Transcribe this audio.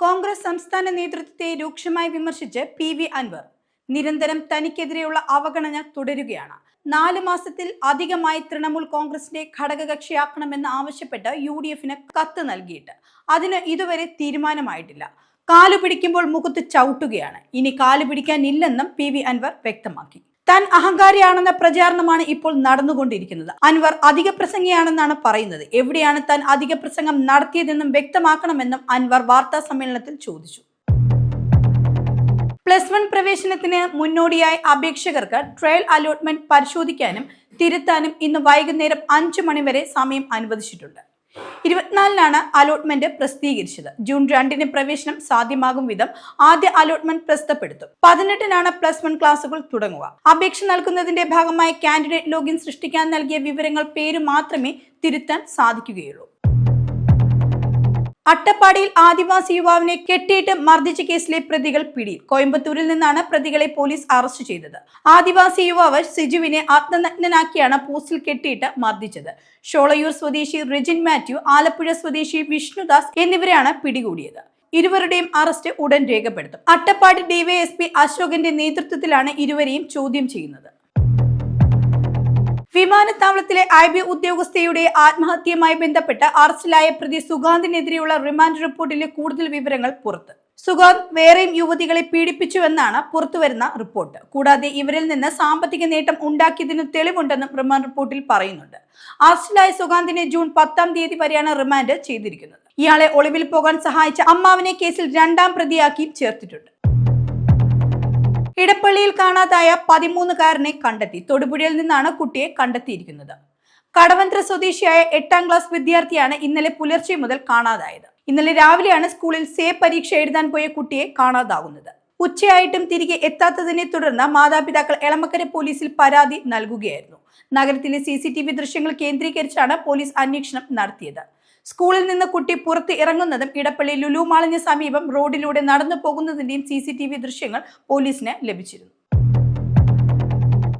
കോൺഗ്രസ് സംസ്ഥാന നേതൃത്വത്തെ രൂക്ഷമായി വിമർശിച്ച് പി.വി. അൻവർ. നിരന്തരം തനിക്കെതിരെയുള്ള അവഗണന തുടരുകയാണ്. 4 മാസത്തിൽ അധികമായി തൃണമൂൽ കോൺഗ്രസിന്റെ ഘടകകക്ഷിയാക്കണമെന്ന് ആവശ്യപ്പെട്ട് UDF-ന് കത്ത് നൽകിയിട്ട് അതിന് ഇതുവരെ തീരുമാനമായിട്ടില്ല. കാലുപിടിക്കുമ്പോൾ മുഖത്ത് ചവിട്ടുകയാണ്. ഇനി കാലുപിടിക്കാനില്ലെന്നും പി.വി. അൻവർ വ്യക്തമാക്കി. താൻ അഹങ്കാരിയാണെന്ന പ്രചാരണമാണ് ഇപ്പോൾ നടന്നുകൊണ്ടിരിക്കുന്നത്. അൻവർ അധിക പ്രസംഗിയാണെന്നാണ് പറയുന്നത്. എവിടെയാണ് താൻ അധിക പ്രസംഗം നടത്തിയതെന്നും വ്യക്തമാക്കണമെന്നും അൻവർ വാർത്താ സമ്മേളനത്തിൽ ചോദിച്ചു. +1 പ്രവേശനത്തിന് മുന്നോടിയായി അപേക്ഷകർക്ക് ട്രയൽ അലോട്ട്മെന്റ് പരിശോധിക്കാനും തിരുത്താനും ഇന്ന് വൈകുന്നേരം 5 മണി വരെ സമയം അനുവദിച്ചിട്ടുണ്ട്. 24-നാണ് അലോട്ട്മെന്റ് പ്രസിദ്ധീകരിച്ചത്. ജൂൺ 2-ന് പ്രവേശനം സാധ്യമാകും വിധം ആദ്യ അലോട്ട്മെന്റ് പ്രസിദ്ധപ്പെടുത്തും. 18-നാണ് +1 ക്ലാസുകൾ തുടങ്ങുക. അപേക്ഷ നൽകുന്നതിന്റെ ഭാഗമായി കാൻഡിഡേറ്റ് ലോഗിൻ സൃഷ്ടിക്കാൻ നൽകിയ വിവരങ്ങൾ പേര് മാത്രമേ തിരുത്താൻ സാധിക്കുകയുള്ളൂ. അട്ടപ്പാടിയിൽ ആദിവാസി യുവാവിനെ കെട്ടിയിട്ട് മർദ്ദിച്ച കേസിലെ പ്രതികൾ പിടിയിൽ. കോയമ്പത്തൂരിൽ നിന്നാണ് പ്രതികളെ പോലീസ് അറസ്റ്റ് ചെയ്തത്. ആദിവാസി യുവാവ് സിജുവിനെ ആത്മനഗ്നനാക്കിയാണ് പോസ്റ്റിൽ കെട്ടിയിട്ട് മർദ്ദിച്ചത്. ഷോളയൂർ സ്വദേശി റിജിൻ മാത്യു, ആലപ്പുഴ സ്വദേശി വിഷ്ണുദാസ് എന്നിവരെയാണ് പിടികൂടിയത്. ഇരുവരുടെയും അറസ്റ്റ് ഉടൻ രേഖപ്പെടുത്തും. അട്ടപ്പാടി ഡിവൈഎസ്പി അശോകന്റെ നേതൃത്വത്തിലാണ് ഇരുവരെയും ചോദ്യം ചെയ്യുന്നത്. വിമാനത്താവളത്തിലെ IB ഉദ്യോഗസ്ഥയുടെ ആത്മഹത്യയുമായി ബന്ധപ്പെട്ട് അറസ്റ്റിലായ പ്രതി സുഗാന്തിനെതിരെയുള്ള റിമാൻഡ് റിപ്പോർട്ടിലെ കൂടുതൽ വിവരങ്ങൾ പുറത്ത്. സുഗാന്ത് വേറെയും യുവതികളെ പീഡിപ്പിച്ചുവെന്നാണ് പുറത്തുവരുന്ന റിപ്പോർട്ട്. കൂടാതെ ഇവരിൽ നിന്ന് സാമ്പത്തിക നേട്ടം ഉണ്ടാക്കിയതിന് തെളിവുണ്ടെന്നും റിമാൻഡ് റിപ്പോർട്ടിൽ പറയുന്നുണ്ട്. അറസ്റ്റിലായ സുഗാന്തിനെ ജൂൺ 10-ാം തീയതി വരെയാണ് റിമാൻഡ് ചെയ്തിരിക്കുന്നത്. ഇയാളെ ഒളിവിൽ പോകാൻ സഹായിച്ച അമ്മാവനെ കേസിൽ 2-ാം പ്രതിയാക്കി ചേർത്തിട്ടുണ്ട്. ഇടപ്പള്ളിയിൽ കാണാതായ 13-കാരനെ കണ്ടെത്തി. തൊടുപുഴയിൽ നിന്നാണ് കുട്ടിയെ കണ്ടെത്തിയിരിക്കുന്നത്. കടവന്ത്ര സ്വദേശിയായ 8-ാം ക്ലാസ് വിദ്യാർത്ഥിയാണ് ഇന്നലെ പുലർച്ചെ മുതൽ കാണാതായത്. ഇന്നലെ രാവിലെയാണ് സ്കൂളിൽ സേ പരീക്ഷ എഴുതാൻ പോയ കുട്ടിയെ കാണാതാകുന്നത്. ഉച്ചയായിട്ടും തിരികെ എത്താത്തതിനെ തുടർന്ന് മാതാപിതാക്കൾ എളമക്കര പോലീസിൽ പരാതി നൽകുകയായിരുന്നു. നഗരത്തിലെ CCTV ദൃശ്യങ്ങൾ കേന്ദ്രീകരിച്ചാണ് പോലീസ് അന്വേഷണം നടത്തിയത്. സ്കൂളിൽ നിന്ന് കുട്ടി പുറത്ത് ഇറങ്ങുന്നതും ഇടപ്പള്ളി ലുലു മാളിന് സമീപം റോഡിലൂടെ നടന്നു പോകുന്നതിന്റെയും CCTV ദൃശ്യങ്ങൾ പോലീസിന് ലഭിച്ചിരുന്നു.